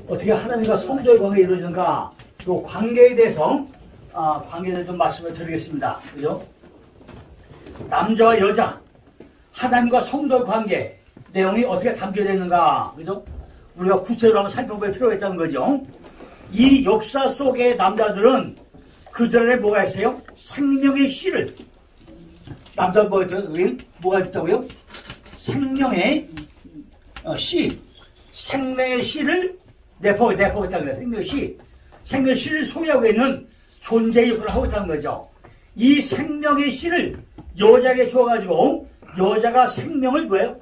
어떻게 하나님과 성도의 관계가 이루어지는가, 그 관계에 대해서 좀 말씀을 드리겠습니다. 그죠? 남자와 여자, 하나님과 성도의 관계 내용이 어떻게 담겨져 있는가, 그죠? 우리가 구체적으로 한번 살펴볼 필요가 있다는 거죠. 이 역사 속의 남자들은 그들 안에 뭐가 있어요? 생명의 씨를, 남자 뭐가 있다고요? 생명의 씨, 생명의 씨를 내포했다는 거예요. 생명의 씨, 생명의 씨를 소유하고 있는 존재의 역할을 하고 있다는 거죠. 이 생명의 씨를 여자에게 주어가지고 여자가 생명을 뭐예요?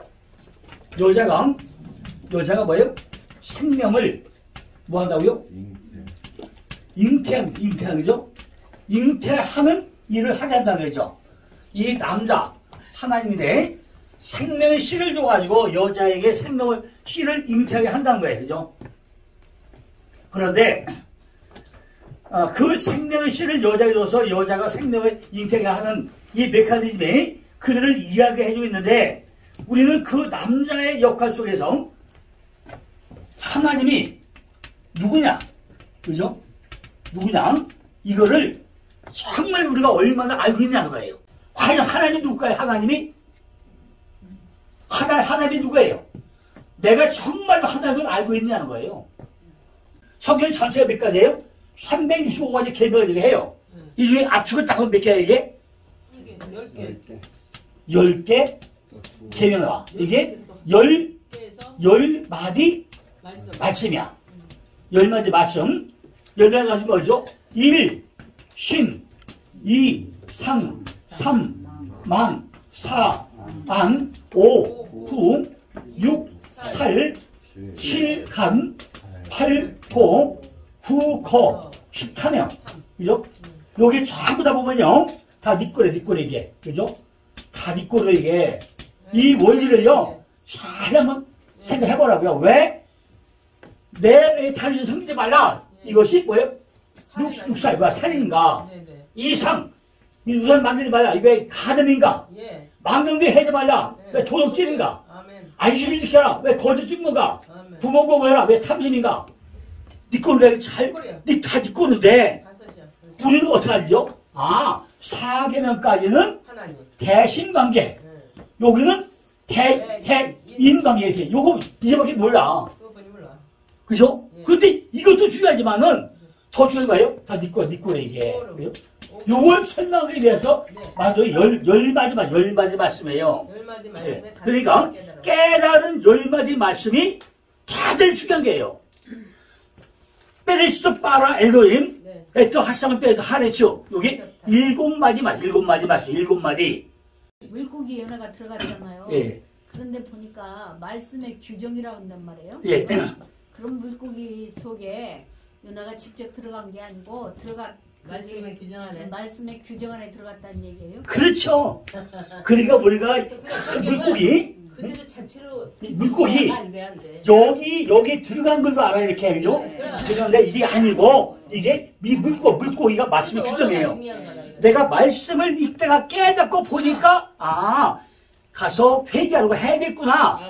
여자가 뭐예요? 생명을 뭐 한다고요? 잉태하는 거죠? 잉태하는 일을 하게 한다는 거죠. 이 남자, 하나님인데 생명의 씨를 줘가지고 여자에게 생명을, 씨를 잉태하게 한다는 거예요. 그죠? 그런데, 그 생명의 씨를 여자에게 줘서 여자가 생명을 잉태하게 하는 이 메커니즘이 그들을 이야기해주고 있는데, 우리는 그 남자의 역할 속에서 하나님이 누구냐? 그죠? 누구냐? 이거를 정말 우리가 얼마나 알고 있냐는 거예요. 과연 하나님이 누굴까요? 하나님이 누구예요? 내가 정말로 하나님을 알고 있냐는 거예요. 성경 전체가 몇 가지예요? 365가지 계명을 해요. 이 중에 압축을 딱 하면 몇 개야, 이게? 10개 계명을 와. 이게 10마디 말씀이야. 10마디 말씀. 10마디 말씀 뭐죠? 1, 신, 2, 상, 3, 만, 4, 안, 5, 후, 6, 살, 7, 간, 8, 토, 9, 거, 10타명. 그죠? 여기 전부 다 보면요. 다 니꼬래, 이게. 그죠? 다 니꼬래, 이게. 이 원리를요, 잘 한번 생각해보라고요. 왜? 내 다른 섬기지 말라. 이것이 뭐예요? 육살, 뭐야? 살인인가? 이상, 이 우선 만들지 말라. 이게 가늠인가? 망령되 해지 말라. 왜 도둑질인가? 안식일 지켜라. 왜 거짓 증거가? 부모 공부해라. 왜 탐심인가? 니꼬르래 다 니꼬르인데 우리는 어떻게 알죠? 사계명까지는 대신관계, 여기는 대인관계 이렇게. 요거 이제밖에 몰라. 그죠? 근데 이것도 중요하지만은 더 중요한 거예요? 다 니꼬래 이게. 요걸 설명하기 위해서 먼저 10마디 말씀이에요. 네. 그러니까 깨달은 10마디 말씀이 다들 중요한 게예요. 베레시도 빠라 엘로임, 에또 하상을 빼도 하레치오. 요게 7마디 말씀, 7마디. 물고기 연화가 들어갔잖아요. 예. 그런데 보니까 말씀의 규정이라고 한단 말이에요. 예. 그런 물고기 속에 연화가 직접 들어간 게 아니고 말씀의 규정 안에. 말씀의 규정 안에 들어갔다는 얘기예요. 그렇죠. 그러니까 우리가 그 물고기, 그대로 자체로 물고기 안 돼. 여기 들어간 걸도 알아야 이렇게 그죠? 그런데 이게 아니고 이게 물고기가 말씀의 규정이에요. 내가 말씀을 읽다가 깨닫고 보니까 가서 회개하려고 해야겠구나.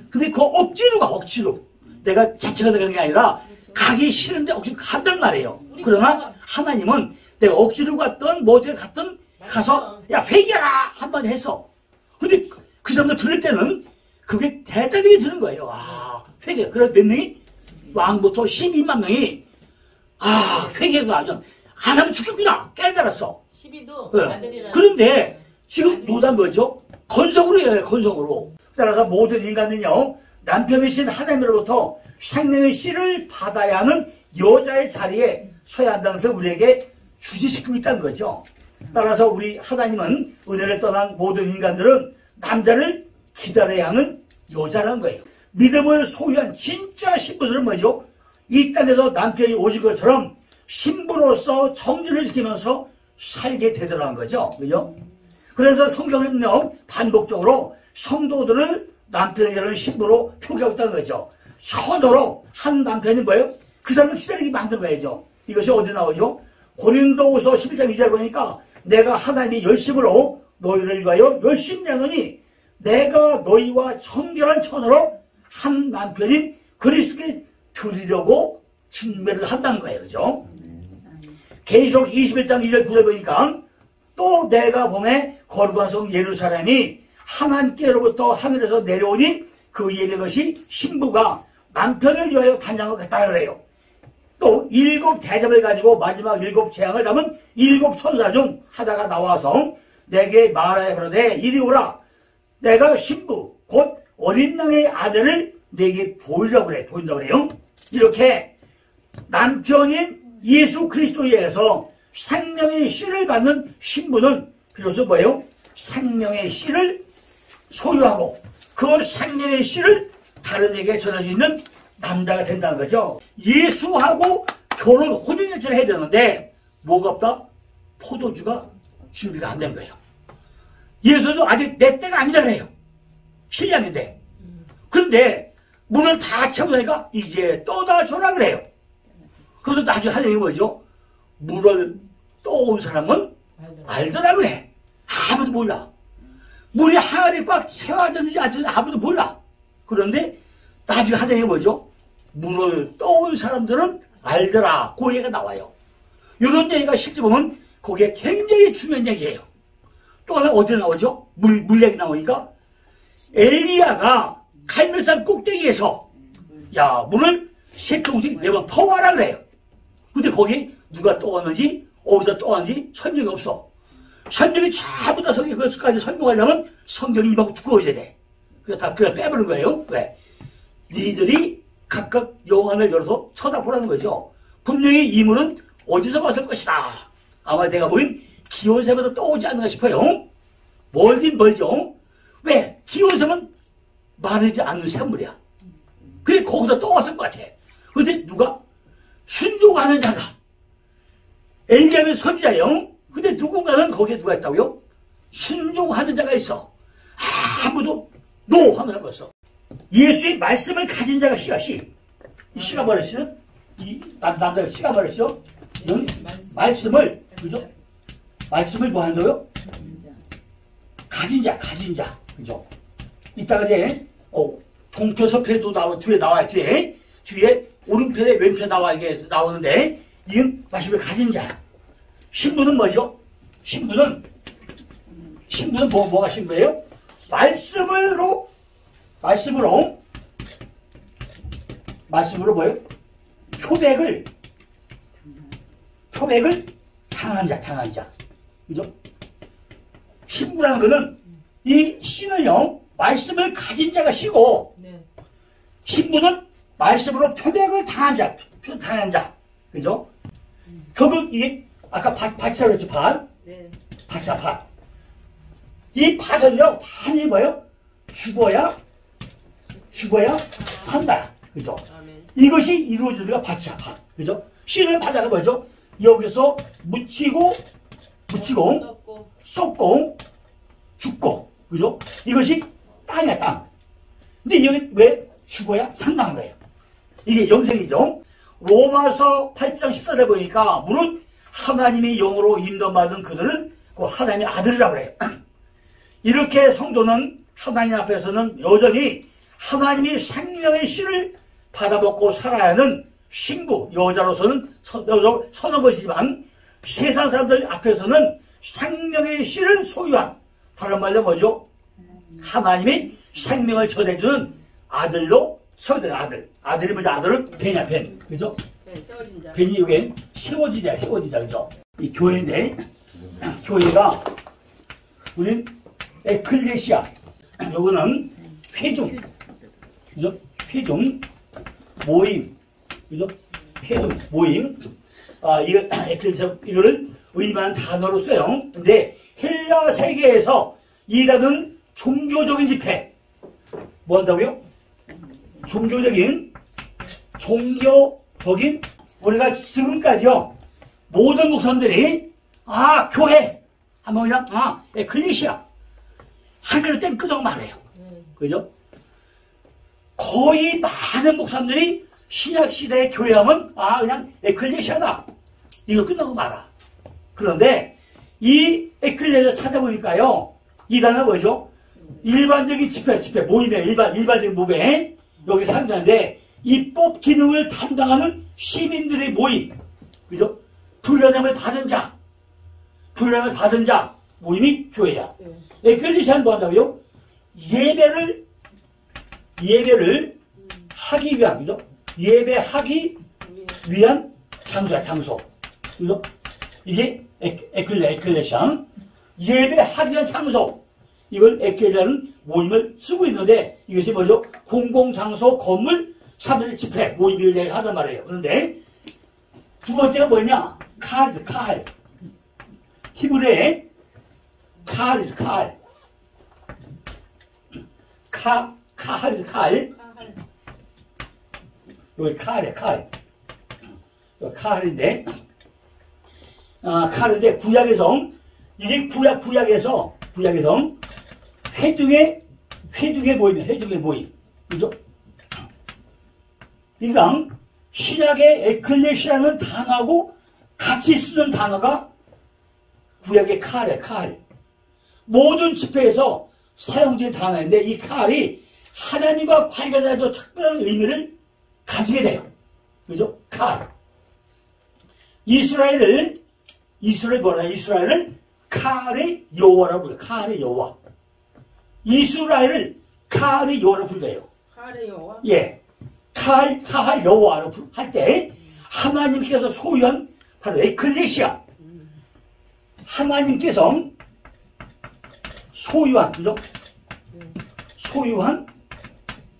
근데 그 억지로 내가 자체가 들어간 게 아니라 가기 싫은데 억지로 간단 말이에요. 그러나 하나님은 내가 억지로 갔든 뭐 어떻게 갔든 가서 야 회개하라 한번 해서, 근데 그 정도 들을 때는 그게 대단히 드는 거예요. 회개. 그래서 몇 명이 왕부터 12만 명이 회개가 안 하면 죽겠구나 깨달았어. 12도 아들이라. 그런데 지금 노단 거죠. 건성으로 해요. 건성으로. 따라서 모든 인간은요, 남편이신 하나님으로부터 생명의 씨를 받아야 하는 여자의 자리에 서야 한다는 것을 우리에게 주지시키고 있다는 거죠. 따라서 우리 하나님은 은혜를 떠난 모든 인간들은 남자를 기다려야 하는 여자라는 거예요. 믿음을 소유한 진짜 신부들은 뭐죠? 이 땅에서 남편이 오신 것처럼 신부로서 정진을 지키면서 살게 되더라는 거죠. 그죠? 그래서 성경은요, 반복적으로 성도들을 남편이라는 신부로 표기하고 있다는 거죠. 선호로 한 남편이 뭐예요? 그 사람을 기다리게 만든 거예요. 이것이 어디 나오죠? 고린도후서 11장 2절 보니까 내가 하나님의 열심으로 너희를 위하여 열심히 하노니 내가 너희와 청결한 천으로 한 남편인 그리스도께 드리려고 준비를 한다는 거예요. 그죠? 계시록 21장 2절 9절 보니까 또 내가 봄에 거룩한 성 예루살렘이 하나님께로부터 하늘에서 내려오니 그 예는 것이 신부가 남편을 위하여 단장하고 갔다 그래요. 또 7 대접을 가지고 마지막 7 재앙을 담은 7 천사 중 하나가 나와서 내게 말하여 그러되 이리 오라. 내가 신부 곧 어린 양의 아들을 내게 보이려고 그래. 보인다고 그래요. 이렇게 남편인 예수 그리스도에 의해서 생명의 씨를 받는 신부는 비로소 뭐예요? 생명의 씨를 소유하고 그 생명의 씨를 다른 에게 전할 수 있는 남자가 된다는 거죠. 예수하고 결혼, 혼인연체를 해야 되는데 뭐가 없다? 포도주가 준비가 안 된 거예요. 예수도 아직 내 때가 아니라 그래요. 신랑인데. 그런데 문을 다 채우고 나니까 이제 떠다 줘라 그래요. 그런데 나중에 하는 얘기 뭐죠? 물을 떠온 사람은 알더라 그래. 아무도 몰라. 물이 항아리 꽉 채워졌는지 아무도 몰라. 그런데 나중에 하는 얘기 뭐죠? 물을 떠온 사람들은 알더라. 그 얘기가 나와요. 이런 얘기가 실제 보면 거기에 굉장히 중요한 얘기예요. 또 하나 어디에 나오죠? 물 얘기 나오니까 엘리야가 갈멜산 꼭대기에서 야 물을 3통씩 4번 퍼와라 그래요. 근데 거기 누가 떠왔는지 어디서 떠왔는지 설명이 없어. 설명이 전부 다 성경에 그것까지 설명하려면 성경이 이만큼 두꺼워져야 돼. 그래서 다 그냥 빼버린 거예요. 왜? 니들이 각각 영안을 열어서 쳐다보라는 거죠. 분명히 이 물은 어디서 왔을 것이다. 아마 내가 보인 기온샘에서 떠오지 않는가 싶어요. 멀긴 멀죠. 왜? 기온샘은 마르지 않는 샘물이야. 그래 거기서 떠왔을 것 같아. 근데 누가? 순종하는 자가. 엘리야는 선지자예요. 근데 누군가는 거기에 누가 있다고요? 순종하는 자가 있어. 아무도 노 하면 해봤어. 예수의 말씀을 가진 자가 씨가 씨. 이 씨가 뭐라 씨는? 이 남자가 씨가 뭐라 씨요? 말씀을 그죠? 말씀을 뭐 한다고요? 가진 자. 그죠? 이따가 이제 동편 서편에도 뒤에 나와요. 뒤에 오른편에 왼편에 나와 이게 나오는데 이건 말씀을 가진 자. 신부는 뭐죠? 신부는 뭐가 신부예요? 말씀으로 뭐예요? 표백을 당한 자. 그죠? 신부라는 거는 이 씨는요, 말씀을 가진 자가 씨고, 네. 신부는 말씀으로 표백을 당한 자. 그죠? 결국 이게, 아까 밭이라고 했죠, 밭? 네. 밭. 이 밭은요, 밭이 뭐예요? 죽어야 산다. 그죠? 아멘. 이것이 이루어지는 게 밭이야, 밭. 그죠? 씨는 바다가 뭐죠? 여기서 묻히고, 쏟고, 죽고. 그죠? 이것이 땅이야, 땅. 근데 여기 왜 죽어야 산다는 거예요? 이게 영생이죠? 로마서 8장 14절 보니까, 무릇 하나님의 영으로 인도받은 그들은 그 하나님의 아들이라고 그래요. 이렇게 성도는 하나님 앞에서는 여전히 하나님이 생명의 씨를 받아먹고 살아야 하는 신부, 여자로서는 서는 것이지만 세상 사람들 앞에서는 생명의 씨를 소유한, 다른 말로 뭐죠? 하나님이 생명을 전해주는 아들로 서야 되는 아들. 아들이 뭐죠? 아들은 벤이야, 벤. 그죠? 네, 세워진 자. 벤이 여긴 세워지자, 그죠? 이 교회인데, 교회가, 우린 에클레시아. 요거는 회중. 그죠? 회중. 모임. 그죠? 회중. 모임. 이거, 에클레시아, 이거를 의미하는 단어로 써요. 근데 헬라 세계에서 일하는 종교적인 집회. 뭐 한다고요? 종교적인, 우리가 지금까지요, 모든 목사님들이, 교회! 하면 그냥, 에클레시아. 한글로 땡 끄덕 말해요. 그죠? 거의 많은 목사님들이 신약시대의 교회하면, 그냥 에클레시아다. 이거 끝나고 말아. 그런데, 이 에클레시아 찾아보니까요, 이 단어가 뭐죠? 일반적인 집회, 모임에, 일반적인 모임에, 여기 사람들인데, 입법 기능을 담당하는 시민들의 모임, 그죠? 불련함을 받은 자, 모임이 교회야. 에클레시아는 뭐 한다고요? 예배를 하기 위한, 그죠? 예배하기 위한 장소야, 장소. 그죠? 이게 에클레시아. 예배하기 위한 장소. 이걸 에클레시아는 모임을 쓰고 있는데, 이것이 뭐죠? 공공장소, 건물, 사람들의 집회, 모임을 하단 말이에요. 그런데, 두 번째가 뭐냐? 칼. 히브리어에 칼. 여기 칼이야, 칼. 칼인데, 칼인데, 구약에서, 이게 구약에서, 회중의 모임. 그죠? 그러니까, 신약의 에클레시아라는 단어하고 같이 쓰는 단어가 구약의 칼이야, 칼. 모든 집회에서 사용된 단어인데, 이 칼이 하나님과 관련해서 특별한 의미를 가지게 돼요. 그죠? 칼. 이스라엘을 칼의 여호와라고 불러요. 칼의 여호와. 이스라엘을 칼의 여호와라고 불러요. 칼의 여호와? 예. 칼 여호와라고 할 때, 하나님께서 소유한 바로 에클레시아. 하나님께서 소유한, 그죠? 소유한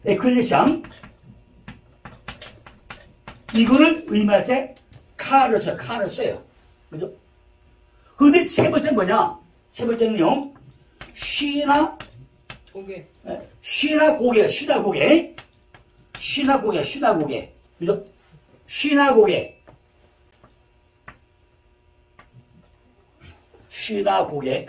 에클레시아. 이거를 의미할 때 칼을 써요. 그죠? 그런데 세 번째는 뭐냐? 세 번째는요, 쉬나 고개. 그죠? 쉬나고개.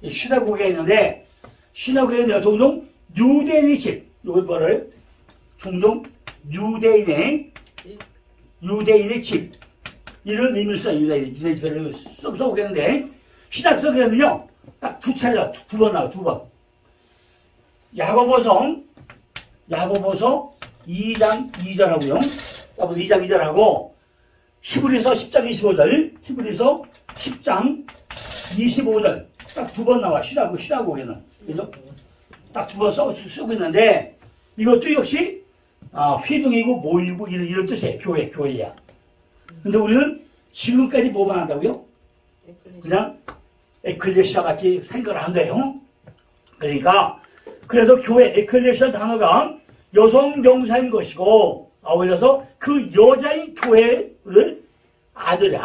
쉬나고개 있는데, 쉬나고개는 종종 유대인의 집, 이걸 뭐래요? 종종 유대인의 집, 이런 의미를 써요. 유대인의 집을 써보겠는데, 신학서에는요, 딱 두 차례야. 두 번 나와, 두 번. 야고보서 2장 2절하고요. 야고보서 2장 2절하고, 히브리서 10장 25절. 딱 두 번 나와, 신학고에는. 그죠? 딱 두 번 쓰고 있는데, 이것도 역시, 회중이고 모이고 이런 뜻이에요. 교회야. 근데 우리는 지금까지 뭐만 한다고요? 그냥 에클레시아밖에 생각을 안 돼요. 그러니까, 그래서 교회, 에클레시아 단어가 여성 명사인 것이고, 아울러서 그 여자인 교회를 아들을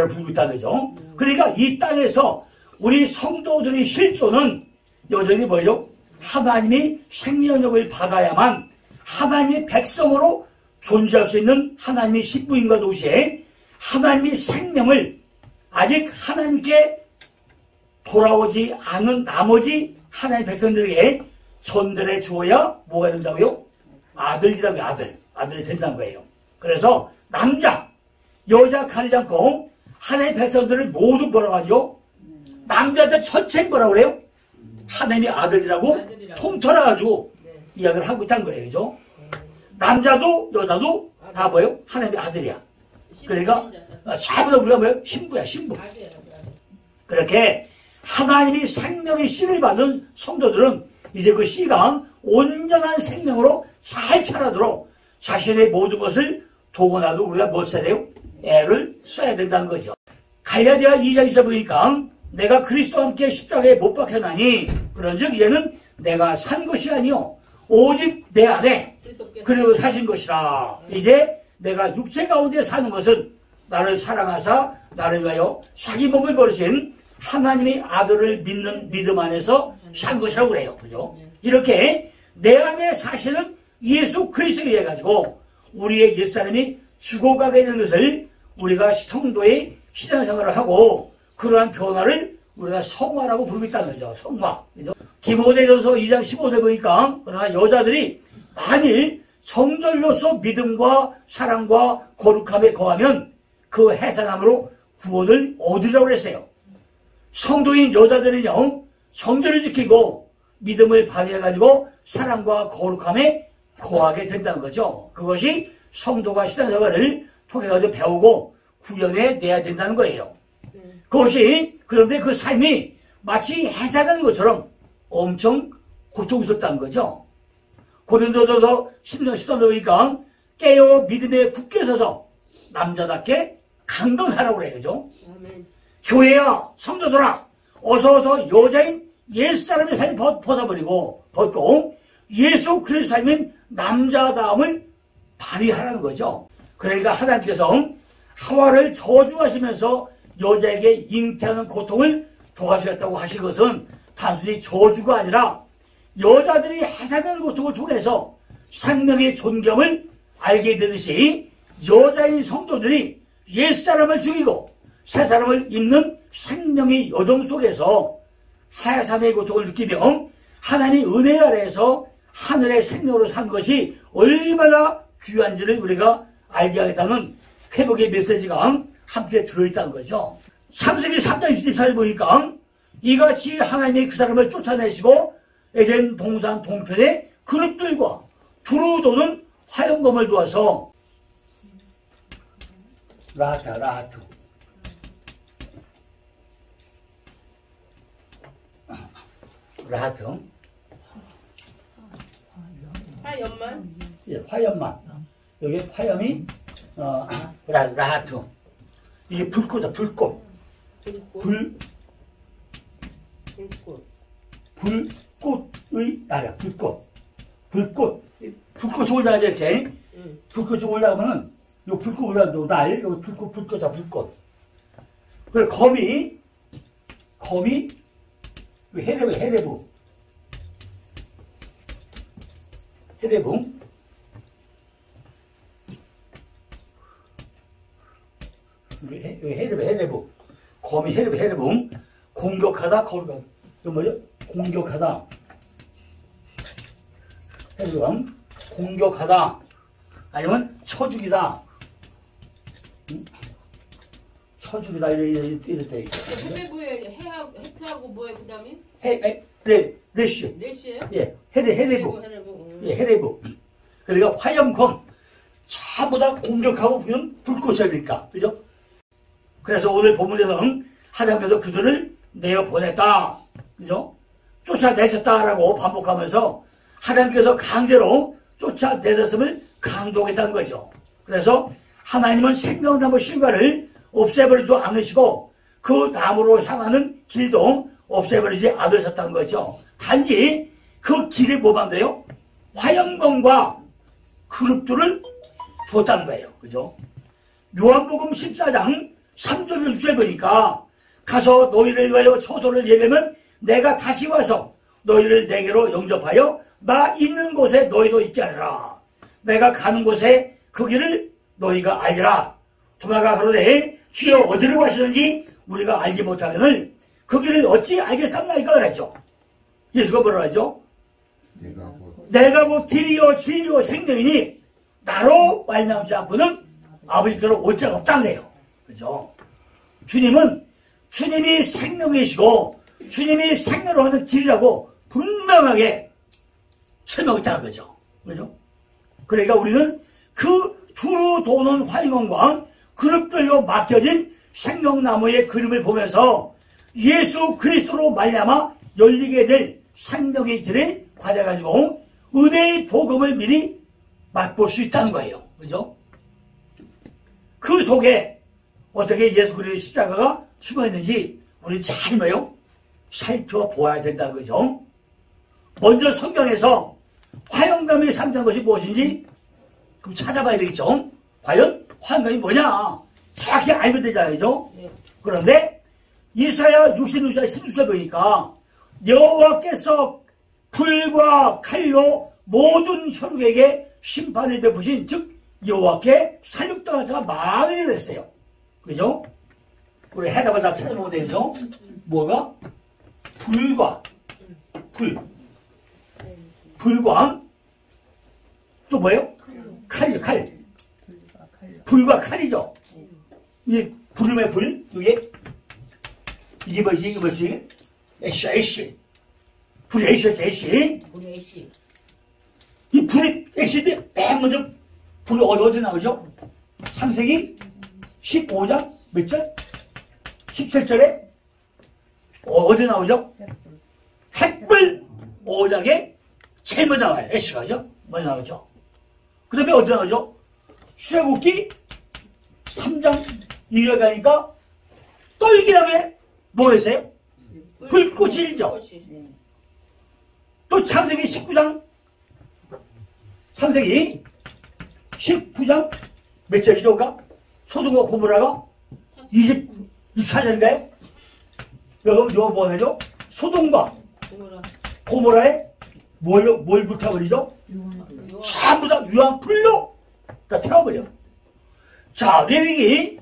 부르고 있다는 거죠. 그러니까 이 땅에서 우리 성도들의 실존은 여전히 뭐죠? 하나님이 생명력을 받아야만 하나님의 백성으로 존재할 수 있는 하나님의 신부인과 동시에 하나님의 생명을 아직 하나님께 돌아오지 않은 나머지 하나님의 백성들에게 전달해 주어야 뭐가 된다고요? 아들이라고요. 아들이 된다는 거예요. 그래서 남자, 여자 가리지 않고 하나님의 백성들을 모두 뭐라고 하죠? 남자들 전체 뭐라고 그래요? 하나님의 아들이라고 통틀어가지고 이야기를 하고 있다는 거예요. 그죠? 남자도 여자도 다 뭐예요? 하나님의 아들이야. 그러니까 자부다 우리가 뭐예요? 신부야, 신부. 그렇게 하나님이 생명의 씨를 받은 성도들은 이제 그 씨가 온전한 생명으로 잘 자라도록 자신의 모든 것을 도구나도 우리가 뭐 써야 돼요? 애를 써야 된다는 거죠. 갈라디아 2장에서 보니까 내가 그리스도와 함께 십자가에 못 박혀나니 그런즉 이제는 내가 산 것이 아니요 오직 내 안에 그리고 사신 것이라. 이제 내가 육체 가운데 사는 것은 나를 사랑하사 나를 위하여 자기 몸을 버리신 하나님의 아들을 믿는 믿음 안에서 산 것이라고 그래요. 그죠? 이렇게 내 안에 사시는 예수 그리스도에 의해 가지고 우리의 옛사람이 죽어가게 되는 것을 우리가 성도의 신앙생활을 하고 그러한 변화를 우리가 성화라고 부르고 있다는 거죠. 성화. 그죠? 디모데전서 2장 15절 보니까 그러나 여자들이 만일 성전로서 믿음과 사랑과 거룩함에 거하면 그 해산함으로 구원을 얻으려고 그랬어요. 성도인 여자들은요, 성전을 지키고 믿음을 발휘해가지고 사랑과 거룩함에 거하게 된다는 거죠. 그것이 성도가 신앙생활을 통해가지고 배우고 구현해 내야 된다는 거예요. 그것이 그런데 그 삶이 마치 해산하는 것처럼 엄청 고통스럽다는 거죠. 고린도전서 10장 13절 보니까 깨어 믿음에 굳게 서서 남자답게 강건하라고 그래요. 그죠? 교회야 성도들아 어서 여자인 옛사람의 삶을 벗고 예수 그리스도의 삶인 남자다움을 발휘하라는 거죠. 그러니까 하나님께서 하와를 저주하시면서 여자에게 잉태하는 고통을 도와주겠다고 하신 것은 단순히 저주가 아니라 여자들이 해산하는 고통을 통해서 생명의 존경을 알게 되듯이 여자인 성도들이 옛사람을 죽이고 새사람을 입는 생명의 여정 속에서 해산의 고통을 느끼며 하나님의 은혜 아래에서 하늘의 생명으로 산 것이 얼마나 귀한지를 우리가 알게 하겠다는 회복의 메시지가 함께 들어있다는 거죠. 3세기 3장 24절 보니까 이같이 하나님이 그 사람을 쫓아내시고 에덴 동산 동편에 그룹들과 두루 도는 화염검을 두어서 라하트 화염만? 예, 화염만. 여기 화염이 라하트. 이게 불꽃이다. 불꽃의 나라. 불꽃이 올라가야 이렇게. 불꽃이 올라가면은 요 불꽃 올라가도 날 여기 불꽃이다. 불꽃. 그리고 거미 해레부 해레부 거미 해레부 공격하다 거룩하다. 이건 뭐죠? 공격하다 해레부 공격하다 아니면 쳐죽이다 이럴 때 해배부에 해태하고 뭐에 그 다음에? 레쉬. 레쉬예요? 예, 해레부. 예, 해레부. 그러니까 화염검 전부 다 공격하고 그냥 불꽃이니까, 그죠? 그래서 오늘 본문에서는 하나님께서 그들을 내어 보냈다, 그죠? 쫓아내셨다라고 반복하면서 하나님께서 강제로 쫓아내셨음을 강조하겠다는 거죠. 그래서 하나님은 생명나무 실과를 없애버리지 않으시고 그 나무로 향하는 길도 없애버리지 않으셨다는 거죠. 단지 그 길이 뭐만 돼요? 화염검과 그룹들을 두었다는 거예요. 그죠? 요한복음 14장 3절 6절 보니까 가서 너희를 위하여 초소를 예배면 내가 다시 와서 너희를 내게로 영접하여 나 있는 곳에 너희도 있게 하리라. 내가 가는 곳에 그 길을 너희가 알리라. 도마가 가로되 주여 어디로 가시는지 우리가 알지 못하면은 그 길을 어찌 알겠습니까? 그랬죠. 예수가 뭐라 하죠? 내가 곧 길이요 진리요 생명이니 나로 말미암지 않고는 아버지께로 올 자가 없다 그래요. 그죠? 주님은 주님이 생명이시고 주님이 생명으로 하는 길이라고 분명하게 설명했다는 거죠. 그죠? 그러니까 우리는 그 두루 도는 화염검과 그룹들로 맡겨진 생명나무의 그림을 보면서 예수 그리스도로 말미암아 열리게 될 생명의 길을 받아가지고 은혜의 복음을 미리 맛볼 수 있다는 거예요. 그죠? 그 속에 어떻게 예수 그리스도의 십자가가 숨어있는지 우리 잘 뭐요? 살펴보아야 된다는 거죠. 먼저 성경에서 화염검이 상징한 것이 무엇인지 그럼 찾아봐야 되겠죠. 과연 화염검이 뭐냐? 정확히 알면 되잖아요. 네. 그런데 이사야 66장 16절 보니까 여호와께서 불과 칼로 모든 혈육에게 심판을 베푸신 즉 여호와께 살육당한 자가 많으니 그랬어요. 그죠? 우리 해답을 다 찾아보면 되죠. 뭐가? 불과 또 뭐예요? 칼이죠. 칼. 불과 칼이죠. 이 불음의 불 이게 뭐지? 애쉬. 불이 H였죠, H. 우리 A씨. 이 불이 H인데 맨 먼저 불이 어디 나오죠? 창세기 15장 몇 절? 17절에 어디 나오죠? 횃불 5장에 제일 먼저 나와요. H가죠? 먼저 나오죠. 그 다음에 어디 나오죠? 출애굽기 3장 2절 가니까 떨기람에 뭐가 있어요? 불꽃이 일죠. 또 창세기 19장 몇 절이죠? 소돔과 고모라가 24절인가요? 여러분 이거 뭐 하죠? 소돔과 고모라에 뭘 불타버리죠? 전부 다 유황불로 다 태워버려. 자, 레위기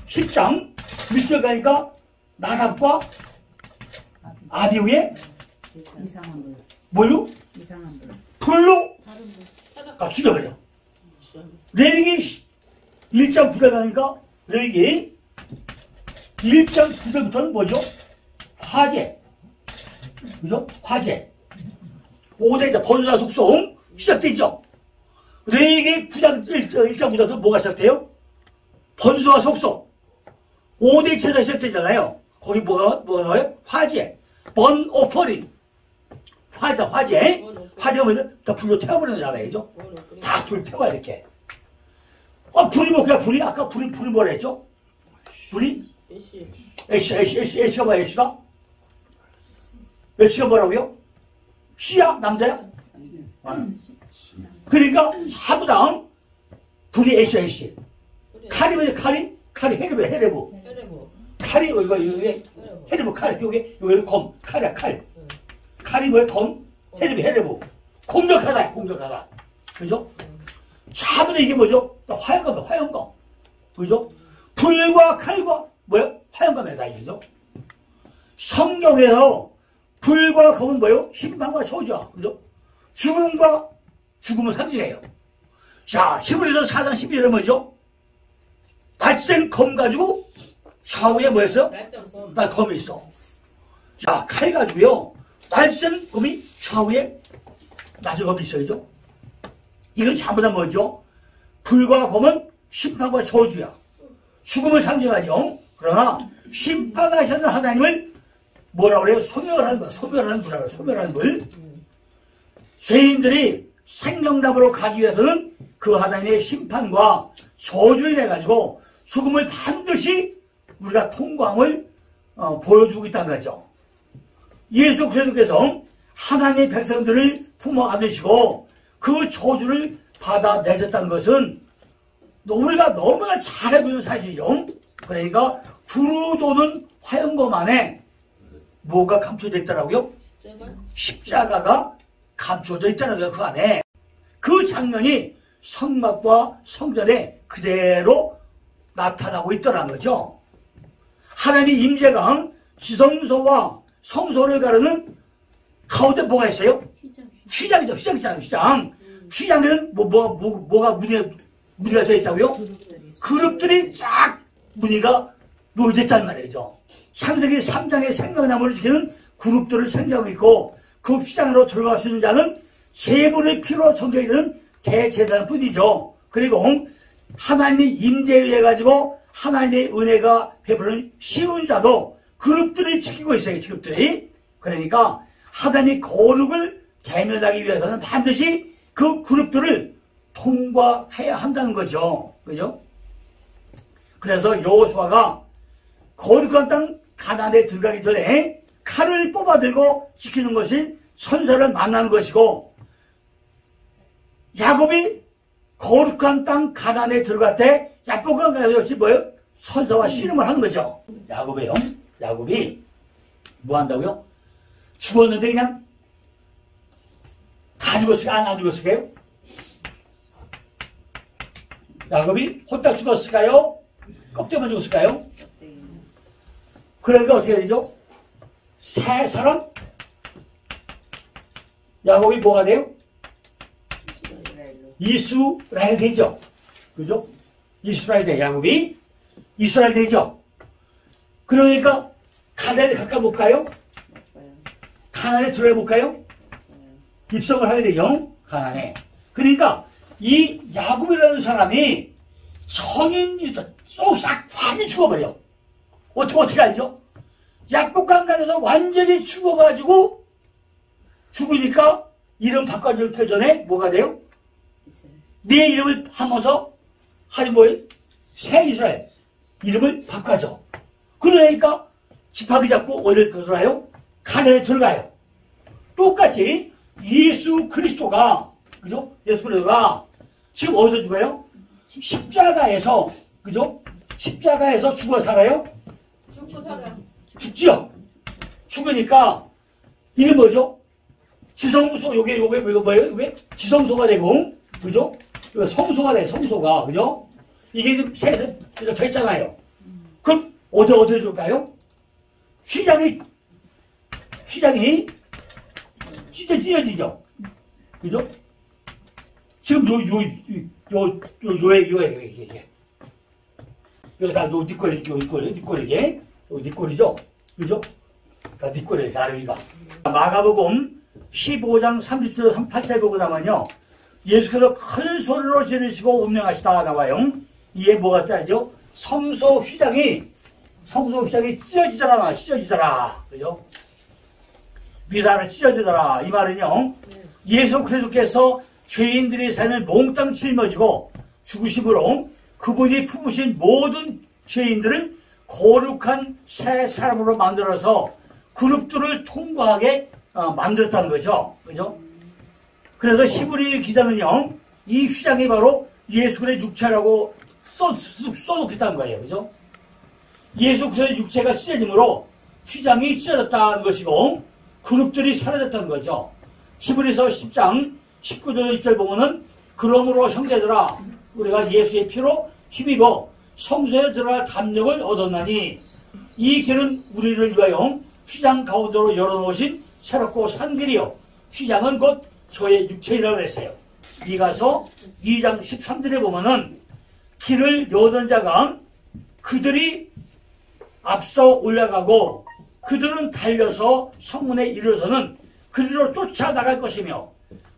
10장 밑줄 가니까 나답과 아비후의 이상한 물. 뭘로? 이상한 물. 불로 다른 물. 다 죽여버려. 레위기 1장 9절 가니까 레위기 1장 9절부터는 뭐죠? 화재. 그죠? 화재. 5대자 번수와 속송 시작되죠. 레위기 9장 1장부터도 뭐가 시작돼요? 번수와 속송. 5대 제사 시작되잖아요. 거기 뭐가 나와요? 화재. 번 오퍼링. 화재. 화재가 뭐냐? 다 불로 태워버리는 자가이죠. 다 불 태워야 이렇게. 불이 뭐야? 불이 아까 불이 뭐라 했죠? 불이 H가 뭐야? H가 뭐라고요? C야? 남자야? 그러니까 사부당 불이 H. 칼이 뭐야? 칼이 헤르브. 칼이 이거 헤르브 칼. 요게 검. 칼이야 칼. 칼이 뭐야? 검. 헤르브. 공격하다. 그죠? 사부당 이게 뭐죠? 화염검. 그죠? 불과 칼과 뭐야? 화염검이다 이거죠? 성경에서 불과 검은 뭐예요? 심판과 저주야. 그죠? 죽음을 상징해요. 자, 히브리서 4장 12절은 뭐죠? 날쌘 검 가지고 좌우에 뭐였어요? 날 검이 있어. 자, 칼 가지고요. 날쌘 검이 좌우에 낮은 검이 있어야죠. 이건 전부 다 뭐죠? 불과 검은 심판과 저주야. 죽음을 상징하죠. 그러나 심판하시는 하나님을 뭐라고 그래요? 소멸하는 불. 죄인들이 생명답으로 가기 위해서는 그 하나님의 심판과 저주를 내가지고 죽음을 반드시 우리가 통과함을 보여주고 있다는 거죠. 예수 그리스도께서 하나님의 백성들을 품어 안으시고 그 저주를 받아내셨다는 것은 우리가 너무나 잘 알고 있는 사실이죠. 그러니까 두루도는 화염검 안에 뭐가 감춰져 있더라고요? 십자가가 감춰져 있더라고요. 그 안에. 그 장면이 성막과 성전에 그대로 나타나고 있더라는 거죠. 하나님의 임재가 지성소와 성소를 가르는 가운데 뭐가 있어요? 휘장이죠. 휘장에는 뭐가 무늬가 되어 있다고요? 그룹들이 쫙 무늬가 놓여졌단 말이죠. 창세기 3장의 생명나무를 지키는 그룹들을 생각하고 있고 그 휘장으로 들어갈 수 있는 자는 제물의 피로 정죄되는 대제사장 뿐이죠. 그리고 하나님의 임재에 의해 가지고 하나님의 은혜가 베푸는 쉬운 자도 그룹들이 지키고 있어요. 그룹들이. 그러니까 하나님의 거룩을 대면하기 위해서는 반드시 그 그룹들을 통과해야 한다는 거죠. 그죠? 그래서 여호수아가 거룩한 땅 가나안에 들어가기 전에 칼을 뽑아들고 지키는 것이 천사를 만나는 것이고 야곱이 거룩한 땅 가나안에 들어갈 때 야곱과 같이 뭐예요? 천사와 씨름을 하는 거죠. 야곱이 뭐 한다고요? 죽었는데 그냥 다 죽었을까요? 안 죽었을까요? 야곱이 홀딱 죽었을까요? 껍데기만 죽었을까요? 그러니까 어떻게 되죠? 세 사람? 야곱이 뭐가 돼요? 이스라엘 되죠. 그죠? 이스라엘 돼. 야곱이 이스라엘 되죠. 그러니까 가나안에 가까 볼까요? 가나안에 들어가 볼까요? 입성을 하게 돼요. 가나안에. 그러니까 이 야곱이라는 사람이 성인이다. 쏙싹 완전히 죽어버려. 어떻게 알죠? 약복강간에서 완전히 죽어가지고 죽으니까 이름 바꿔주기 전에 뭐가 돼요? 네 이름을 하면서 하지 뭐예요? 새 이스라엘 이름을 바꿔줘. 그러니까 지팡이 잡고 어딜 들어가요? 가나안에 들어가요. 똑같이 예수 그리스도가 그죠? 예수 그리스도가 지금 어디서 죽어요? 십자가에서 그죠? 십자가에서 죽어 살아요? 죽고 살아. 죽지요. 죽으니까 이게 뭐죠? 지성소 요게 뭐예요? 이게 지성소가 되고 그죠? 성소가 돼. 성소가 그죠? 이게 지금 새에서 져 있잖아요. 그럼 어디 줄까요? 휘장이 찢어지죠. 그죠? 지금 여기 다 니꼬리죠? 그죠? 다 니꼬리, 다르기가. 마가복음 15장 30절 38절 보고 나면요. 예수께서 큰 소리로 지르시고 운명하시다 나와요. 이게 뭐가 따죠? 성소 휘장이 찢어지더라. 그죠? 미라를 찢어지더라. 이 말은요. 예수 그리스도께서 죄인들의 삶을 몽땅 짊어지고 죽으심으로 그분이 품으신 모든 죄인들을 거룩한 새 사람으로 만들어서 그룹들을 통과하게 만들었다는 거죠. 그죠? 그래서 히브리 기자는요, 이 휘장이 바로 예수 그리스도의 육체라고 써놓겠다는 거예요. 그죠? 예수 그리스도의 육체가 찢어짐으로 휘장이 찢어졌다는 것이고, 그룹들이 사라졌다는 거죠. 히브리서 10장 19절 20절 보면은, 그러므로 형제들아, 우리가 예수의 피로 힘입어 성소에 들어갈 담력을 얻었나니, 이 길은 우리를 위하여 휘장 가운데로 열어놓으신 새롭고 산 길이요. 휘장은 곧 저의 육체이라고 그랬어요. 이가서 2장 13절에 보면은 길을 여는 자가 그들이 앞서 올라가고 그들은 달려서 성문에 이르러서는 그리로 쫓아나갈 것이며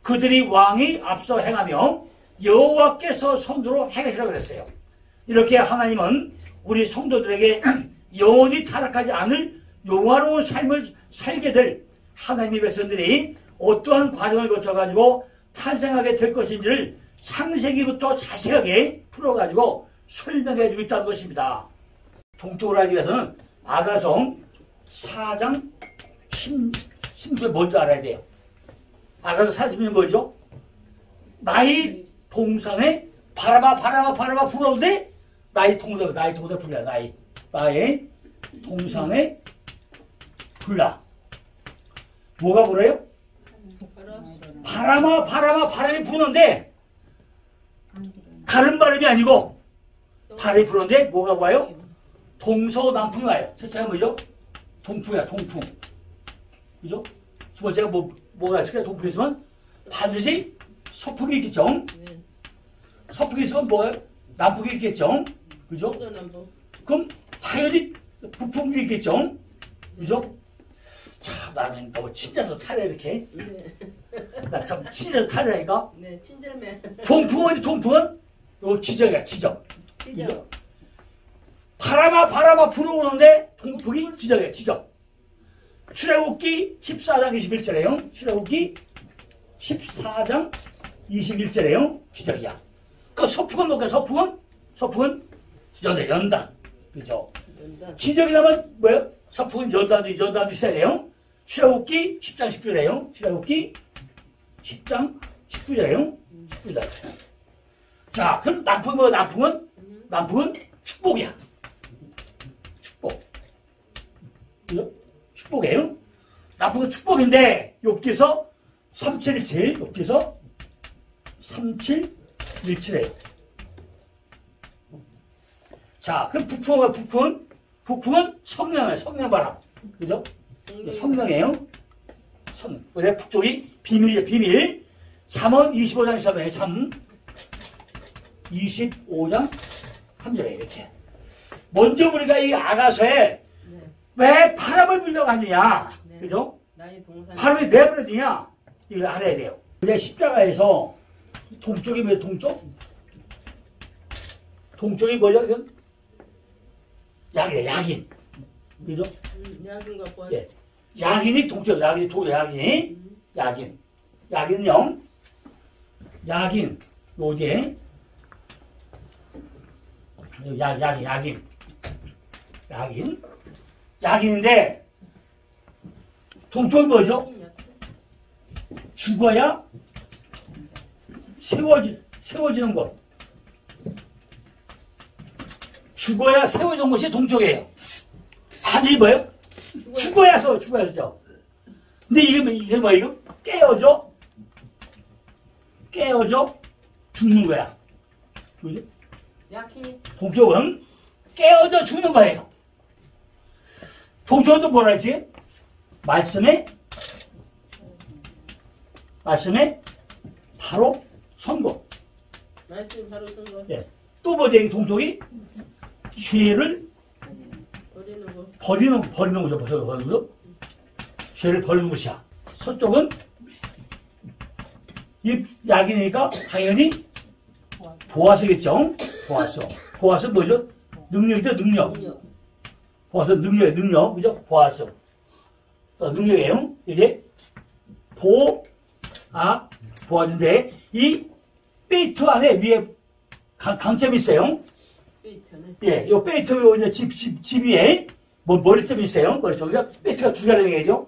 그들이 왕이 앞서 행하며 여호와께서 선두로 행하시라고 그랬어요. 이렇게 하나님은 우리 성도들에게 영원히 타락하지 않을 영화로운 삶을 살게 될 하나님의 백성들이 어떠한 과정을 거쳐가지고 탄생하게 될 것인지를 창세기부터 자세하게 풀어가지고 설명해주고 있다는 것입니다. 동쪽으로 하기 위해서는 아가서 4장 10절 먼저 알아야 돼요. 아가서 4장이 뭐죠? 나의 동상에 바람아 불어오는데 나의 동상 불라. 나의 동상에 불라. 뭐가 불어요? 바람이 부는데 다른 바람이 아니고 바람이 부는데 뭐가 와요? 동서남풍이 와요. 첫째가 뭐죠? 동풍이야, 동풍. 그죠? 두 번째가 뭐가 있을까요? 동풍이 있으면 반드시 서풍이 있겠죠? 서풍이 있으면 뭐가 남풍이 있겠죠? 그죠? 그럼 당연히 북풍이 있겠죠? 그죠? 참, 나는 너무 친절해서 타래, 이렇게. 나 참 친절해서 타래니까. 네, 친절매. 동풍은, 이거 기적이야, 기적. 바람아 불어오는데, 동풍이 기적이야, 기적. 출애굽기 14장 21절에요. 출애굽기 14장 21절에요. 기적이야. 그 서풍은 뭘까요? 서풍은 연다. 그죠? 기적이 나면 뭐예요? 서풍은 연단도 있어야 돼요. 출애굽기 10장 19절에요. 출애굽기 10장 19절에요. 19절. 자, 그럼 남풍은 축복이야. 축복. 그죠? 축복이에요. 남풍은 축복인데, 욥기서 3717, 욥기서 3717에요. 자, 그럼 북풍은 성령이에요. 성령바람. 그죠? 성령이에요. 왜 북쪽이 비밀이에요. 비밀. 잠언 25장 3절에 25장 3절에 이렇게. 먼저 우리가 이 아가서에 왜 바람을 불려가느냐? 네. 그죠? 나의 동산. 바람이 내버려지냐? 이걸 알아야 돼요. 이제 십자가에서 동쪽이 뭐예요? 동쪽? 동쪽이 뭐죠? 이건? 약이에요, 약인. 그죠? 약인가 봐. 예. 약인이 동쪽, 약인이, 약인. 약인은요, 약인, 요게, 약인. 약인인데, 동쪽이 뭐죠? 죽어야 세워지는 곳. 죽어야 세워지는 곳이 동쪽이에요. 하늘이 뭐예요? 죽어야 죽어야죠. 근데 이게 뭐야, 이거? 깨어져 죽는 거야. 그죠? 약히. 동쪽은 깨어져 죽는 거예요. 동쪽은 또 뭐라 했지? 말씀에 바로 선고. 말씀 바로 쓴 거. 예. 또 뭐지, 동쪽이? 죄를 버리는 거. 버리는 거죠. 버리는 죄를 버리는 것이야. 서쪽은 이 약이니까 당연히 보아서겠죠. 보아서 뭐죠? 능력이죠, 능력. 보아서 능력, 그죠? 보아서. 능력이에요. 이게 보아인데 이 베이트 안에 위에 강점이 있어요. 베이트는. 예, 요 베이트 요 이제 집 위에 머리점이 있어요. 머리쪽이가 베이트가 두 개라는 얘기죠.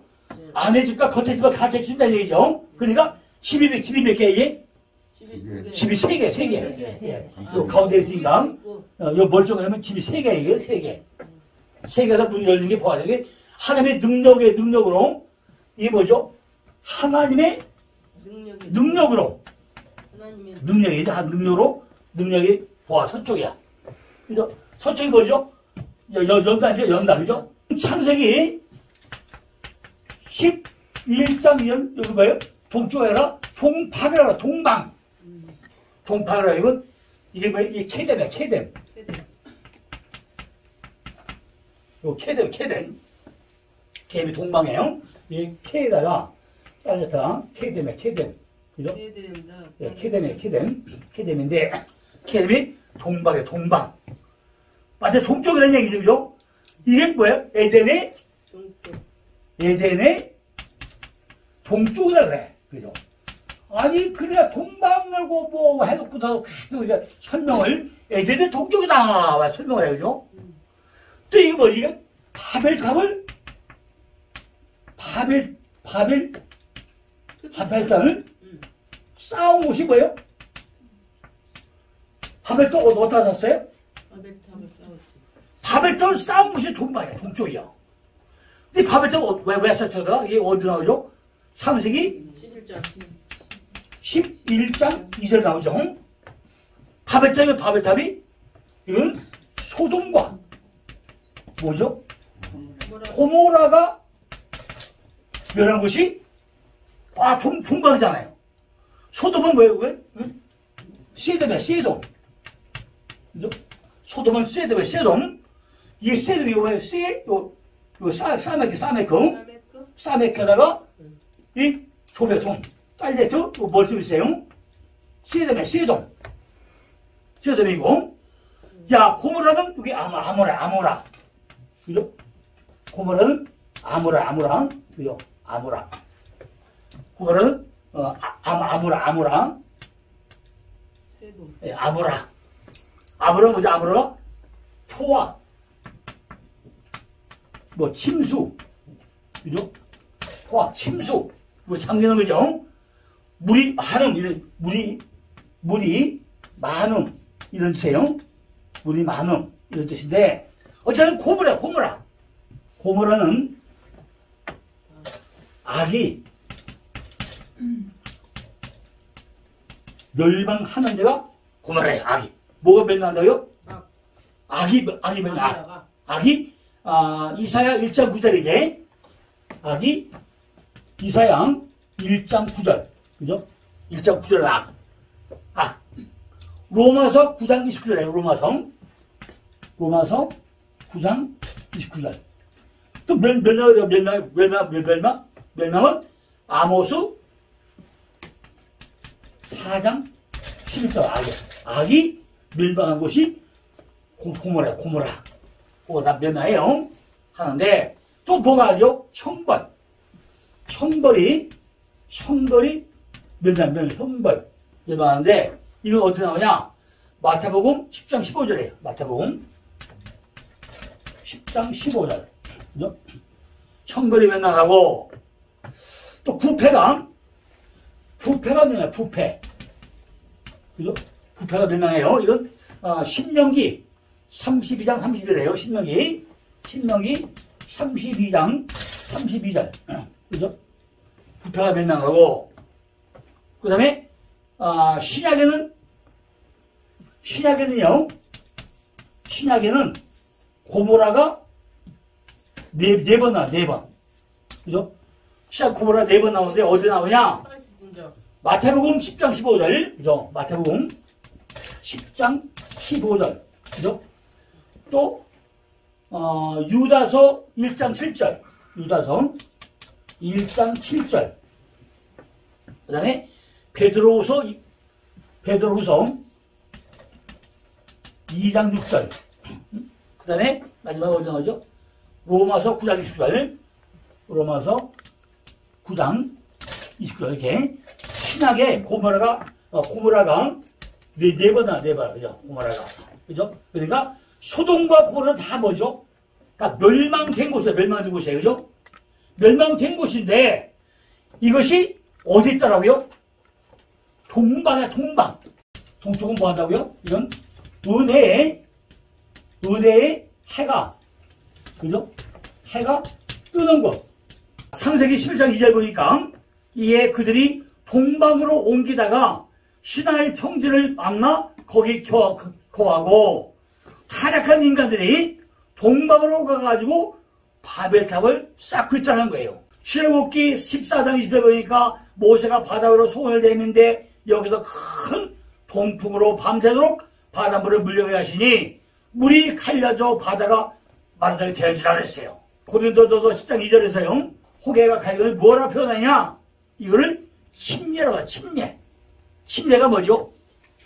안에 집과 겉에 집을 같이 준다는 얘기죠. 그러니까 집이 몇 개예요? 집이 세 개. 예. 요 가운데 있으니까 요 머리쪽에 하면 집이 세 개예요. 세 개. 세 개에서 문이 열리는 게 보아요. 이게 하나님의 능력으로 이게 뭐죠? 하나님의 능력으로 능력이 보아 서쪽이야. 그죠? 서쪽이 뭐죠? 연다, 그죠? 창세기 11장 2절, 여기 뭐예요? 동쪽에 아니라 동방이라, 동방. 동방이라, 이게 뭐예요? 이게 케뎀이야, 케뎀. 요 케뎀. 케뎀이 동방이에요. 이 케에다가, 딸렸다, 케뎀이야, 케뎀. 그죠? 예, 케뎀인데, 케뎀이 동방이에요, 동방. 맞아, 동쪽이라는 얘기죠, 그죠? 이게 뭐야? 에덴의 동쪽이라 그래. 그죠? 아니, 그래야 동방이라고 뭐 해놓고 다 설명을, 에덴의 동쪽이다. 설명을 해요, 그죠? 또 이게 뭐지? 이게 바벨탑을 쌓은 곳이 뭐예요? 바벨탑 어디다 샀어요? 바벨탑을 쌓은 곳이 동방이야, 동쪽이야. 근데 바벨탑 왜 썼다가 이게 어디 나오죠? 창세기 11장 2절 나오죠. 바벨탑이 이건 소돔과 뭐죠? 고모라가 멸한 곳이 동방이잖아요. 소돔은 뭐예요? 세돔이야, 세돔. 그죠? 소돔은 세돔. 이게 세돔이 뭐예요? 사메크에다가 이 도배통, 딸레트, 머리좀 있어요. 세돔이고. 야, 고모라는 여기 아모라. 그죠? 고모라는 아모라. 그죠? 아모라. 고모라는 아모라. 예, 아모라 뭐죠? 아모라가 포화, 침수, 그죠? 포화, 침수, 잠기는 거죠? 물이 많음, 이런 뜻이에요. 물이 많음, 이런 뜻인데, 어쨌든 고모라는 악이 멸망하는 데가 고모라예요, 악이. 뭐가 멸망한다고요? 악이 멸망. 악이, 이사야 1장 9절이지. 악이, 이사야 1장 9절. 그죠? 1장 9절 악. 로마서 9장 29절이에요, 로마서 9장 29절. 또 또 멸망은 아모스 4장 7절 악이 멸망한 곳이 고모라. 그거 멸망해요. 하는데, 또 뭐가 하죠? 형벌이 형벌. 멸망하는데, 이건 어떻게 나오냐? 마태복음 10장 15절이에요. 마태복음 10장 15절. 그죠? 형벌이 멸망하고, 또 부패가 뭐냐, 부패. 그죠? 부패가 멸망해요. 이건, 신명기 32장 30절이에요. 신명기 32장 32절. 그죠? 부패가 멸망하고, 그 다음에, 신약에는 고모라가 네 번 나와, 4번. 그죠? 신약 고모라 4번 나오는데, 어디 나오냐? 마태복음 10장 15절. 그죠? 마태복음 10장 15절. 그죠? 또, 유다서 1장 7절. 유다서 1장 7절. 그 다음에, 베드로후서 2장 6절. 그 다음에, 마지막에 어디 나오죠? 로마서 9장 20절. 로마서 9장 20절. 이렇게. 신약에 고모라가 네 번, 그죠? 고모라가. 그죠? 그러니까, 소돔과 고모라 다 뭐죠? 다 멸망된 곳이에요. 그죠? 멸망된 곳인데, 이것이 어디 있더라고요? 동방이야, 동방. 동쪽은 뭐 한다고요? 이건 은혜의 해가, 그죠? 해가 뜨는 곳. 창세기 11장 2절 보니까, 이에 그들이 동방으로 옮기다가 신하의 평지를 만나 거기 거하고, 타락한 인간들이 동방으로 가가지고 바벨탑을 쌓고 있다는 거예요. 출애굽기 14장 20절 보니까 모세가 바다 위로 손을 대는데 여기서 큰 동풍으로 밤새도록 바닷물을 물려게 하시니 물이 갈려져 바다가 마르다게 되어지라 그랬어요. 고린도전서 10장 2절에서요. 호계가 갈려을 뭐라 표현하냐? 이거를 침례라고 해요. 침례가 뭐죠?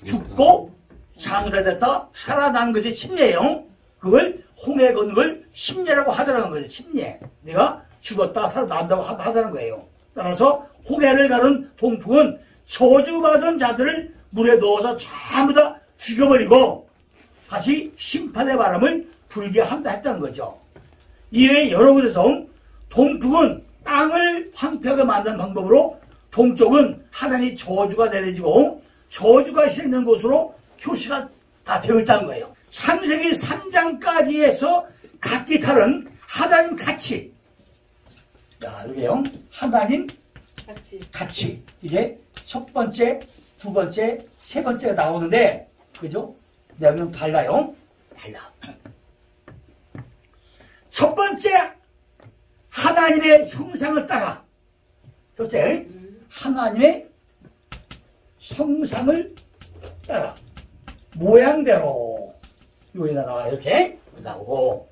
죽고 장사됐다 살아난 것이 침례예요. 그걸 홍해 걷는 걸 침례라고 하더라는 거죠. 침례. 내가 죽었다 살아난다고 하더라는 거예요. 따라서 홍해를 가는 동풍은 저주받은 자들을 물에 넣어서 전부 다 죽여버리고 다시 심판의 바람을 불게 한다 했다는 거죠. 이외에 여러 곳에서 동풍은 땅을 황폐하게 만드는 방법으로 동쪽은 하나님 저주가 내려지고 저주가 실리는 곳으로 표시가 다 되어 있다는 거예요. 창세기 3장까지 해서 각기 다른 하나님 가치. 자, 여기요. 하나님 가치. 이제 첫 번째, 두 번째, 세 번째가 나오는데, 그죠? 내용은 달라요. 달라. 첫 번째, 하나님의 형상을 따라. 첫째, 하나님의 형상을 따라. 모양대로. 여기다 나와, 이렇게 나오고.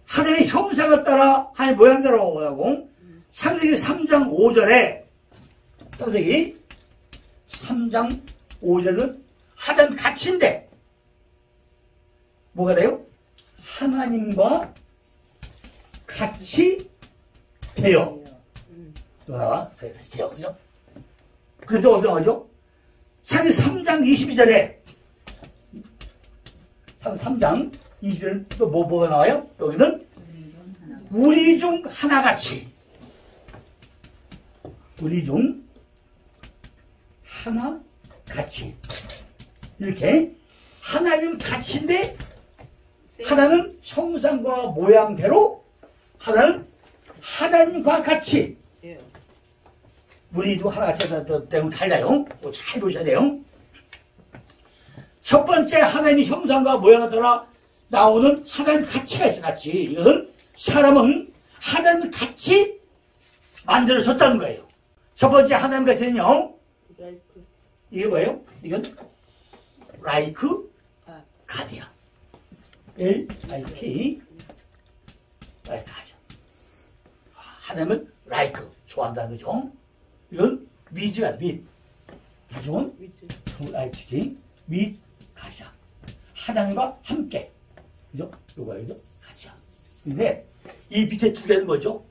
하나님의 형상을 따라 하나님의 모양대로 하고, 창세기 3장 5절에, 창세기 3장 5절은 하나님 가치인데, 뭐가 돼요? 하나님과 같이 돼요. 또 나와, 같이 돼요. 그죠? 그런데 어떤 거죠? 창세기 3장 22절에, 3장 22절은 또 뭐가 나와요? 여기는 우리 중 하나같이. 우리 중 하나같이. 이렇게 하나님 가치인데 하나는 형상과 모양대로 하나는 하나님과 같이. 우리도 하나같이 해서 내용 달라요. 잘 보셔야 돼요. 첫 번째 하나님의 형상과 모양을 따라 나오는 하나님 가치가 있어. 가치. 이것은 사람은 하나님 같이 만들어졌다는 거예요. 첫 번째 하나님 가치는요. 이게 뭐예요? 이건 like God이야. L-I-K 라이크 하죠. 하나님은 라이크, 좋아한다는 거죠. 이건 위즈가 윗. 다시 온 라이크지. 윗 가샤. 하나님과 함께. 그죠? 요거예요. 가샤. 근데 이 밑에 두 개는 뭐죠?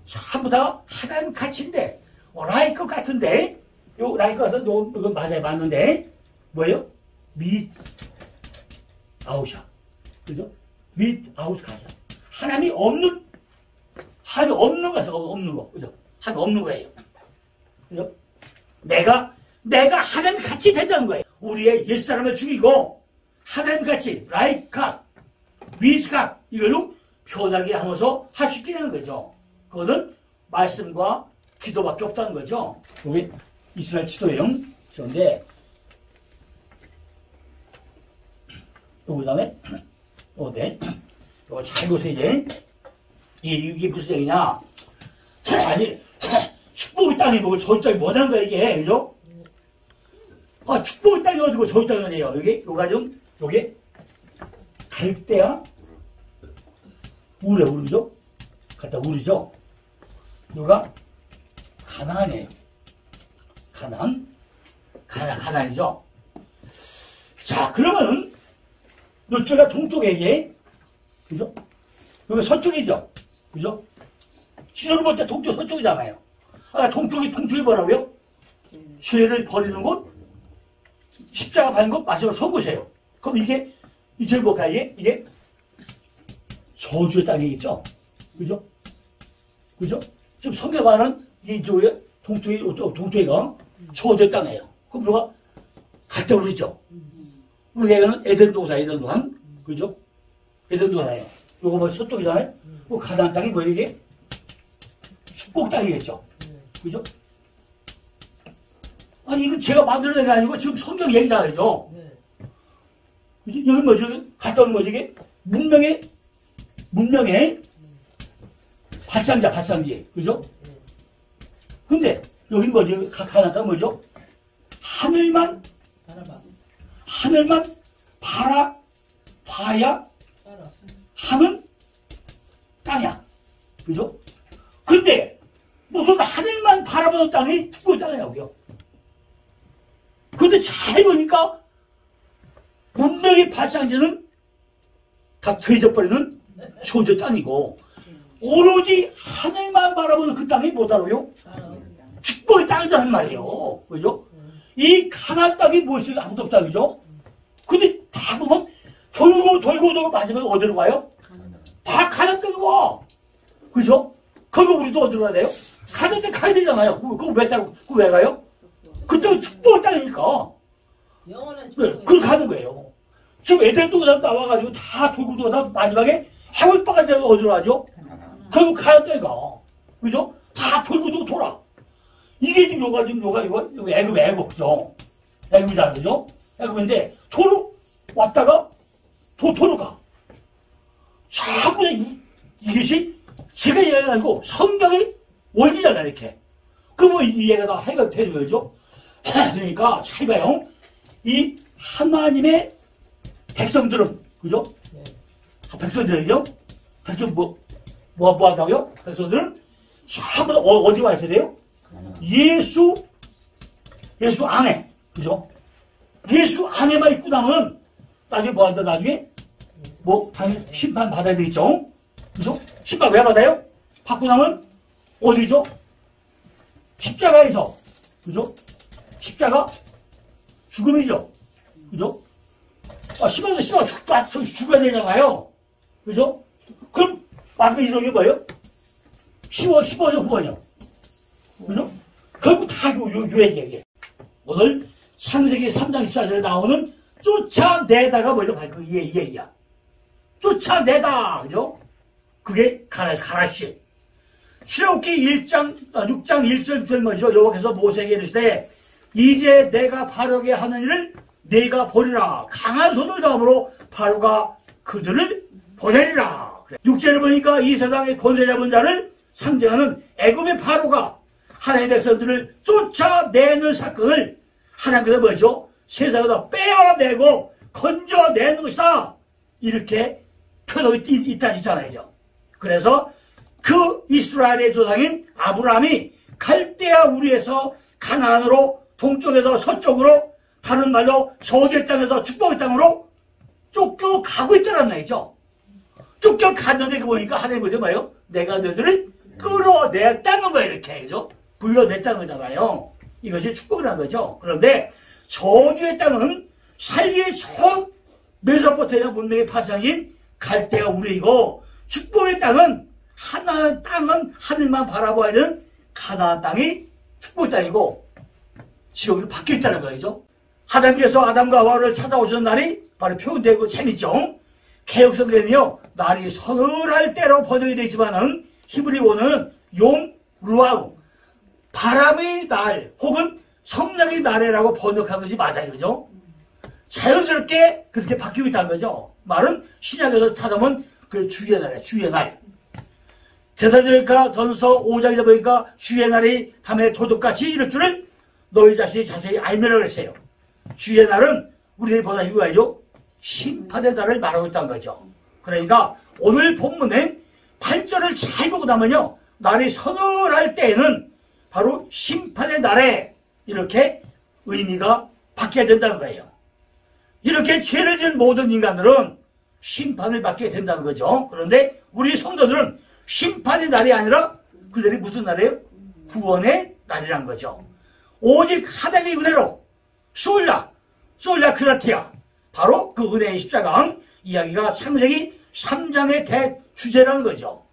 전부 다 하나님 같이인데, 라이크 같은데, 요 라이크 같은 이건 맞아요. 맞는데, 뭐예요? 윗 아웃샤. 그죠? 윗 아웃 가샤. 하나님이 없는 것이 없는 거. 그죠? 하나님 없는 거예요. 그죠? 내가 하나님 같이 된다는 거예요. 우리의 옛사람을 죽이고, 하나님 같이, 라이카, 위스카, 이걸로 표현하게 하면서 할 수 있게 되는 거죠. 그거는 말씀과 기도밖에 없다는 거죠. 여기 이스라엘 지도예요. 그런데, 그 다음에, 네. 이거 잘 보세요, 이제. 이게 무슨 얘기냐. 아니, 축복의 땅이 뭐고 저희 땅이 뭐라는 거야, 이게. 그죠? 축복의 땅이 어디고 저희 땅이 어디예요. 여기, 요게, 갈대야, 우르죠? 갈대 우르죠? 요가, 가나안이에요. 가나안이죠? 자, 그러면, 이쪽가 동쪽에 이게, 그죠? 여기 서쪽이죠? 그죠? 신호를 볼 때 동쪽, 서쪽이잖아요. 동쪽이 뭐라고요? 죄를 버리는 곳, 십자가 받는 곳, 마지막으로 선 곳이에요. 그럼 이게, 저기 뭘까, 이게? 저주의 땅이겠죠? 그죠? 그죠? 지금 성경화는 이쪽에, 동쪽이가 저주의 땅이에요. 그럼 누가? 갈대 우리죠? 우리 애는 에덴 동산. 그죠? 에덴 동산이에요. 요거 뭐 서쪽이잖아요? 그 가나안 땅이 뭐예요, 이게? 축복 땅이겠죠? 그죠? 아니, 이건 제가 만들어낸 게 아니고 지금 성경 얘기다, 그죠? 그죠? 여기 뭐죠? 갔다 오는 거죠, 이게? 문명의 발상기. 그죠? 근데, 여기 뭐죠? 가나안 땅 뭐죠? 하늘만 봐야 하는 땅이야. 그죠? 근데, 무슨 하늘만 바라보는 땅이 축복의 땅이냐고요. 근데 잘 보니까, 문명의 발상지는 다 퇴져버리는 초저 땅이고, 오로지 하늘만 바라보는 그 땅이 뭐다로요? 축복의 땅이라는 말이에요. 그죠? 이 가나안 땅이 무엇이 아무도 없다, 그죠? 근데 다 보면, 돌고 마지막에 어디로 가요? 다 가나안 땅으로 와. 그죠? 그거 우리도 어디로 가야 돼요? 가나안 땅 가야 되잖아요. 그거 왜 가요? 그때 축복의 땅이니까. 그걸 가는 거예요. 지금 에덴 동산 나와가지고 다 돌고 다 마지막에 해골 바가 되고 어디로 가죠? 결국 가나안 땅에 가. 그죠? 다 돌고 돌아. 이게 지금 요가 애굽, 그죠? 애굽이잖아, 그죠? 애굽인데, 도로 왔다가, 도로 가. 전부 다 이것이 제가 얘기하고 성경의 원리잖아, 이렇게. 그러면 이 얘기가 다 해결되는 거죠? 그러니까, 잘 봐요. 이 하나님의 백성들은, 그죠? 백성들은요? 백성 뭐 한다고요? 백성들은 전부 다 어디 와 있어야 돼요? 예수 안에, 그죠? 예수 안에만 있고 나면, 나중에 뭐 한다, 나중에? 당연히 심판 받아야 되겠죠? 그죠? 심판 왜 받아요? 받고 나면, 어디죠? 십자가에서, 그죠? 십자가, 죽음이죠? 그죠? 십자가 죽어야 되잖아요? 그죠? 그럼, 마지막 이름이 뭐예요? 15년 후번이요. 그죠? 결국 다 요 얘기예요. 오늘 창세기 3장 14절에 나오는 쫓아내다가 뭐죠? 이 얘기야. 쫓아내다. 그죠? 그게 가라시. 출애굽기 6장 1절 6절 뭐죠? 여호와께서 모세에게 이르시되 이제 내가 바로게 하는 일을 네가 보리라. 강한 손을 다음으로 바로가 그들을 보내리라. 6절을 보니까 이 세상의 권세 잡은 자를 상징하는 애굽의 바로가 하나님의 백성들을 쫓아내는 사건을 하나님께서 뭐죠? 세상에서 빼어내고 건져내는 것이다. 이렇게 표현하고 있잖아요. 그래서 그 이스라엘의 조상인 아브라함이 갈대아 우리에서 가나안으로 동쪽에서 서쪽으로 다른 말로 저주의 땅에서 축복의 땅으로 쫓겨가고 있다는 말이죠. 쫓겨갔는데 보니까 하나님 보세요 뭐예요? 내가 너희들을 끌어냈다는 거예요. 이렇게 그죠? 불러냈다는 거잖아요. 이것이 축복이라는 거죠. 그런데 저주의 땅은 살기 좋은 메소포타미아 문명의 파상인 갈대아 우리이고 축복의 땅은 하늘만 바라보아야 하는 가나안 땅이 축복의 땅이고 지옥으로 바뀌었다는 거죠. 하나님께서 아담과 하와를 찾아오시는 날이 바로 표현되고 재밌죠. 개혁성경은요 날이 서늘할 때로 번역이 되지만은 히브리어는 용 루아우 바람의 날 혹은 성령의 날이라고 번역한 것이 맞아요. 그죠? 자연스럽게 그렇게 바뀌고 있다는 거죠. 말은 신약에서 타자면 그 주의 날이에요. 주의 날. 데살로니가 전서 5장이다 보니까 주의 날이 밤에 도둑같이 이럴 줄을 너희 자신이 자세히 알면이라고 했어요. 주의 날은 우리를 보다시피 뭐예요? 심판의 날을 말하고 있다는 거죠. 그러니까 오늘 본문에 8절을 잘 보고 나면요. 날이 서늘할 때에는 바로 심판의 날에 이렇게 의미가 바뀌어야 된다는 거예요. 이렇게 죄를 지은 모든 인간들은 심판을 받게 된다는 거죠. 그런데 우리 성도들은 심판의 날이 아니라 그들이 무슨 날이에요? 구원의 날이란 거죠. 오직 하나님의 은혜로 솔라 크라티아 바로 그 은혜의 십자가 이야기가 창세기 3장의 대주제라는 거죠.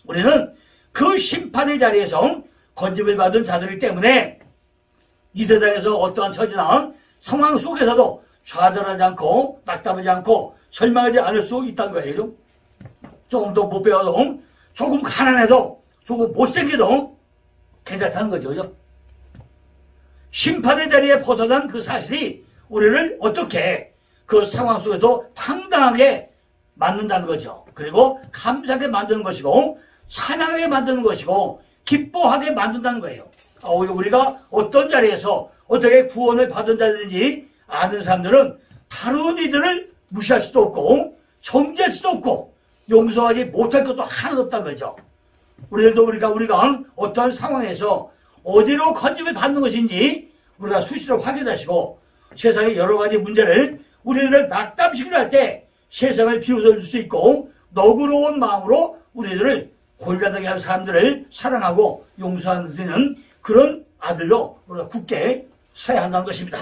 우리는 그 심판의 자리에서 건짐을 받은 자들이기 때문에 이 세상에서 어떠한 처지나 상황 속에서도 좌절하지 않고 낙담하지 않고 절망하지 않을 수 있다는 거예요. 조금 더 못 배워도 조금 가난해도 조금 못생겨도 괜찮다는 거죠. 그죠? 심판의 자리에 벗어난 그 사실이 우리를 어떻게 그 상황 속에도 당당하게 만든다는 거죠. 그리고 감사하게 만드는 것이고 찬양하게 만드는 것이고 기뻐하게 만든다는 거예요. 우리가 어떤 자리에서 어떻게 구원을 받은 자들인지 아는 사람들은 다른 이들을 무시할 수도 없고 정죄할 수도 없고 용서하지 못할 것도 하나도 없다는 거죠. 우리가 어떠한 상황에서 어디로 건짐을 받는 것인지 우리가 수시로 확인하시고 세상의 여러 가지 문제를 우리를 낙담시키려 할 때 세상을 비웃어줄 수 있고 너그러운 마음으로 우리들을 곤란하게 한 사람들을 사랑하고 용서하는 그런 아들로 우리가 굳게 서야 한다는 것입니다.